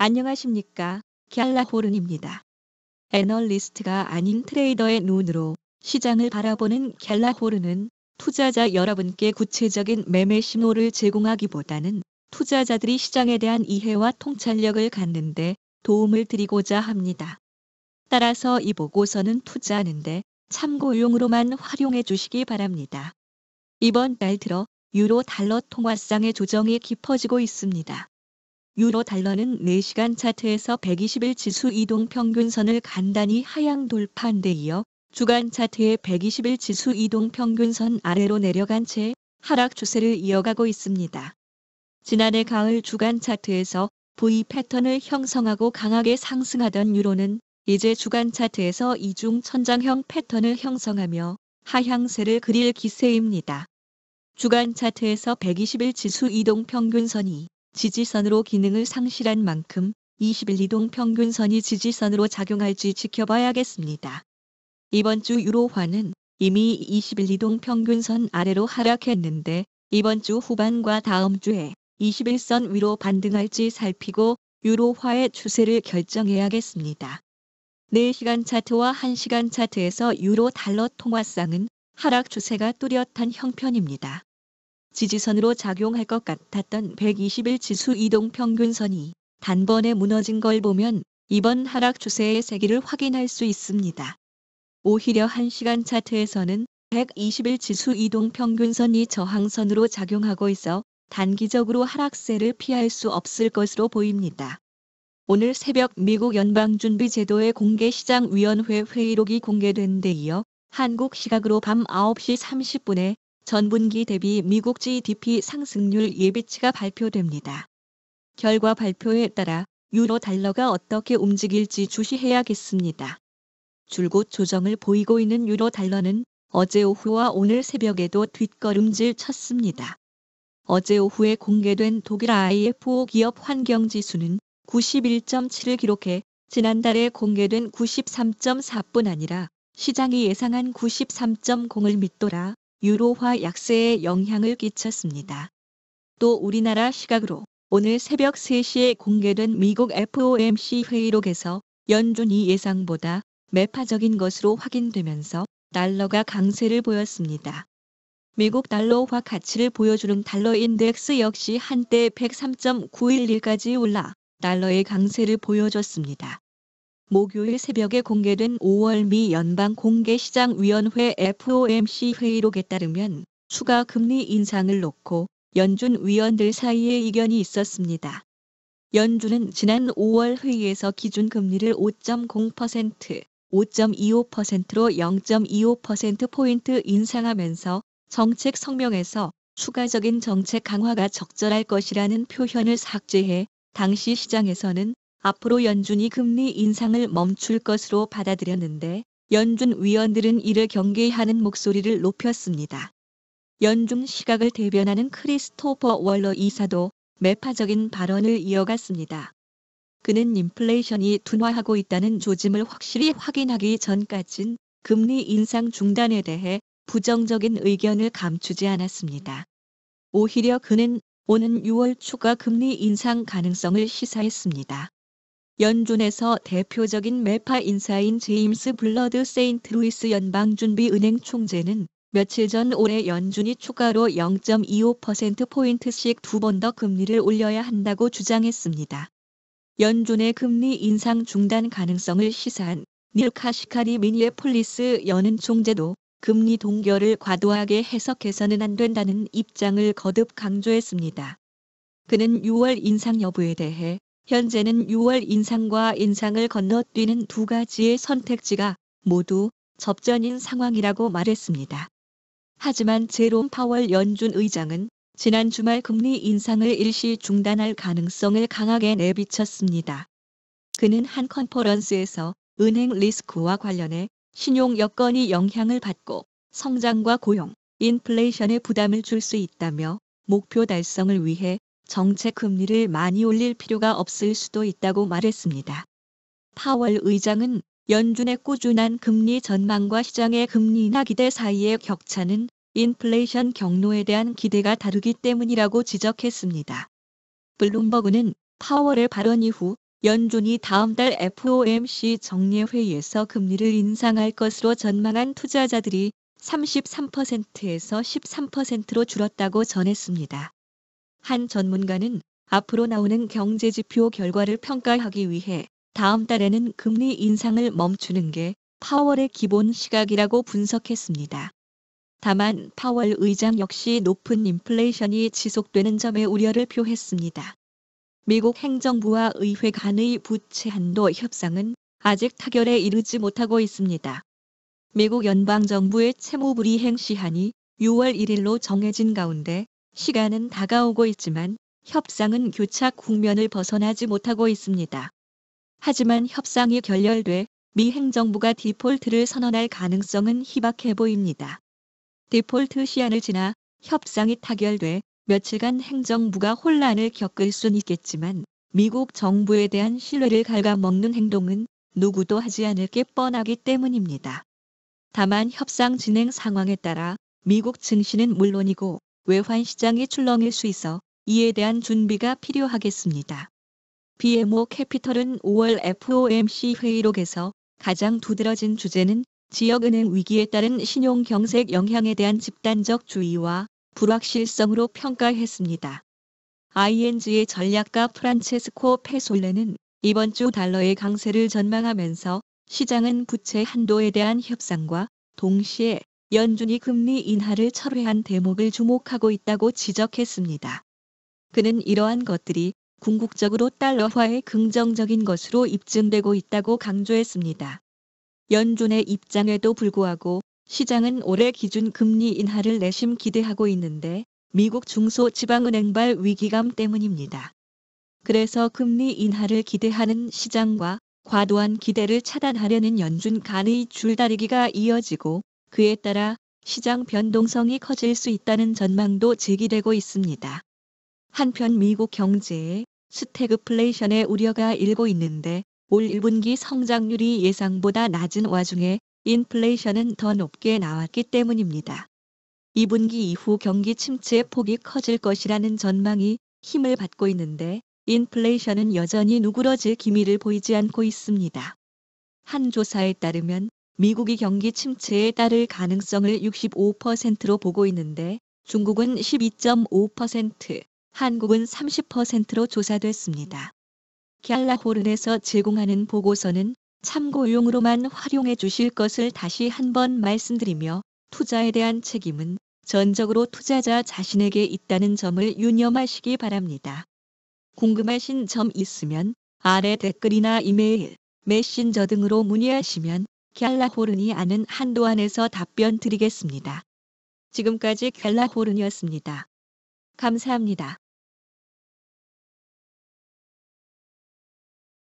안녕하십니까. 갤라호른입니다. 애널리스트가 아닌 트레이더의 눈으로 시장을 바라보는 갤라호른은 투자자 여러분께 구체적인 매매 신호를 제공하기보다는 투자자들이 시장에 대한 이해와 통찰력을 갖는 데 도움을 드리고자 합니다. 따라서 이 보고서는 투자하는데 참고용으로만 활용해 주시기 바랍니다. 이번 달 들어 유로 달러 통화상의 조정이 깊어지고 있습니다. 유로 달러는 4시간 차트에서 120일 지수 이동 평균선을 간단히 하향 돌파한 데 이어 주간 차트의 120일 지수 이동 평균선 아래로 내려간 채 하락 추세를 이어가고 있습니다. 지난해 가을 주간 차트에서 V 패턴을 형성하고 강하게 상승하던 유로는 이제 주간 차트에서 이중 천장형 패턴을 형성하며 하향세를 그릴 기세입니다. 주간 차트에서 120일 지수 이동 평균선이 지지선으로 기능을 상실한 만큼 20일 이동 평균선이 지지선으로 작용할지 지켜봐야겠습니다. 이번 주 유로화는 이미 20일 이동 평균선 아래로 하락했는데 이번 주 후반과 다음 주에 21선 위로 반등할지 살피고 유로화의 추세를 결정해야겠습니다. 4시간 차트와 1시간 차트에서 유로 달러 통화상은 하락 추세가 뚜렷한 형편입니다. 지지선으로 작용할 것 같았던 120일 지수 이동 평균선이 단번에 무너진 걸 보면 이번 하락 추세의 세기를 확인할 수 있습니다. 오히려 1시간 차트에서는 120일 지수 이동 평균선이 저항선으로 작용하고 있어 단기적으로 하락세를 피할 수 없을 것으로 보입니다. 오늘 새벽 미국 연방준비제도의 공개시장위원회 회의록이 공개된 데 이어 한국 시각으로 밤 9시 30분에 전분기 대비 미국 GDP 상승률 예비치가 발표됩니다. 결과 발표에 따라 유로 달러가 어떻게 움직일지 주시해야겠습니다. 줄곧 조정을 보이고 있는 유로 달러는 어제 오후와 오늘 새벽에도 뒷걸음질 쳤습니다. 어제 오후에 공개된 독일 IFO 기업 환경지수는 91.7을 기록해 지난달에 공개된 93.4뿐 아니라 시장이 예상한 93.0을 밑돌아 유로화 약세에 영향을 끼쳤습니다. 또 우리나라 시각으로 오늘 새벽 3시에 공개된 미국 FOMC 회의록에서 연준이 예상보다 매파적인 것으로 확인되면서 달러가 강세를 보였습니다. 미국 달러화 가치를 보여주는 달러 인덱스 역시 한때 103.911까지 올라 달러의 강세를 보여줬습니다. 목요일 새벽에 공개된 5월 미 연방공개시장위원회 FOMC 회의록에 따르면 추가 금리 인상을 놓고 연준 위원들 사이에 이견이 있었습니다. 연준은 지난 5월 회의에서 기준금리를 5.0%, 5.25%로 0.25%포인트 인상하면서 정책 성명에서 추가적인 정책 강화가 적절할 것이라는 표현을 삭제해 당시 시장에서는 앞으로 연준이 금리 인상을 멈출 것으로 받아들였는데 연준 위원들은 이를 경계하는 목소리를 높였습니다. 연준 시각을 대변하는 크리스토퍼 월러 이사도 매파적인 발언을 이어갔습니다. 그는 인플레이션이 둔화하고 있다는 조짐을 확실히 확인하기 전까진 금리 인상 중단에 대해 부정적인 의견을 감추지 않았습니다. 오히려 그는 오는 6월 추가 금리 인상 가능성을 시사했습니다. 연준에서 대표적인 매파 인사인 제임스 블러드 세인트루이스 연방준비은행 총재는 며칠 전 올해 연준이 추가로 0.25%포인트씩 2번 더 금리를 올려야 한다고 주장했습니다. 연준의 금리 인상 중단 가능성을 시사한 닐 카시카리 미니애폴리스 연은 총재도 금리 동결을 과도하게 해석해서는 안 된다는 입장을 거듭 강조했습니다. 그는 6월 인상 여부에 대해 현재는 6월 인상과 인상을 건너뛰는 두 가지의 선택지가 모두 접전인 상황이라고 말했습니다. 하지만 제롬 파월 연준 의장은 지난 주말 금리 인상을 일시 중단할 가능성을 강하게 내비쳤습니다. 그는 한 컨퍼런스에서 은행 리스크와 관련해 신용 여건이 영향을 받고 성장과 고용, 인플레이션에 부담을 줄 수 있다며 목표 달성을 위해 정책 금리를 많이 올릴 필요가 없을 수도 있다고 말했습니다. 파월 의장은 연준의 꾸준한 금리 전망과 시장의 금리 인하 기대 사이의 격차는 인플레이션 경로에 대한 기대가 다르기 때문이라고 지적했습니다. 블룸버그는 파월의 발언 이후 연준이 다음 달 FOMC 정례회의에서 금리를 인상할 것으로 전망한 투자자들이 33%에서 13%로 줄었다고 전했습니다. 한 전문가는 앞으로 나오는 경제지표 결과를 평가하기 위해 다음 달에는 금리 인상을 멈추는 게 파월의 기본 시각이라고 분석했습니다. 다만 파월 의장 역시 높은 인플레이션이 지속되는 점에 우려를 표했습니다. 미국 행정부와 의회 간의 부채 한도 협상은 아직 타결에 이르지 못하고 있습니다. 미국 연방정부의 채무불이행 시한이 6월 1일로 정해진 가운데 시간은 다가오고 있지만 협상은 교착 국면을 벗어나지 못하고 있습니다. 하지만 협상이 결렬돼 미 행정부가 디폴트를 선언할 가능성은 희박해 보입니다. 디폴트 시한을 지나 협상이 타결돼 며칠간 행정부가 혼란을 겪을 순 있겠지만 미국 정부에 대한 신뢰를 갉아먹는 행동은 누구도 하지 않을 게 뻔하기 때문입니다. 다만 협상 진행 상황에 따라 미국 증시는 물론이고 외환 시장이 출렁일 수 있어 이에 대한 준비가 필요하겠습니다. BMO 캐피털은 5월 FOMC 회의록에서 가장 두드러진 주제는 지역은행 위기에 따른 신용경색 영향에 대한 집단적 주의와 불확실성으로 평가했습니다. ING의 전략가 프란체스코 페솔레는 이번 주 달러의 강세를 전망하면서 시장은 부채 한도에 대한 협상과 동시에 연준이 금리 인하를 철회한 대목을 주목하고 있다고 지적했습니다. 그는 이러한 것들이 궁극적으로 달러화에 긍정적인 것으로 입증되고 있다고 강조했습니다. 연준의 입장에도 불구하고 시장은 올해 기준 금리 인하를 내심 기대하고 있는데 미국 중소지방은행발 위기감 때문입니다. 그래서 금리 인하를 기대하는 시장과 과도한 기대를 차단하려는 연준 간의 줄다리기가 이어지고 그에 따라 시장 변동성이 커질 수 있다는 전망도 제기되고 있습니다. 한편 미국 경제에 스태그플레이션의 우려가 일고 있는데 올 1분기 성장률이 예상보다 낮은 와중에 인플레이션은 더 높게 나왔기 때문입니다. 2분기 이후 경기 침체 폭이 커질 것이라는 전망이 힘을 받고 있는데 인플레이션은 여전히 누그러질 기미를 보이지 않고 있습니다. 한 조사에 따르면 미국이 경기 침체에 따를 가능성을 65%로 보고 있는데 중국은 12.5%, 한국은 30%로 조사됐습니다. 갤라호른에서 제공하는 보고서는 참고용으로만 활용해 주실 것을 다시 한번 말씀드리며 투자에 대한 책임은 전적으로 투자자 자신에게 있다는 점을 유념하시기 바랍니다. 궁금하신 점 있으면 아래 댓글이나 이메일, 메신저 등으로 문의하시면 갤라호른이 아는 한도 안에서 답변 드리겠습니다. 지금까지 갤라호른이었습니다. 감사합니다.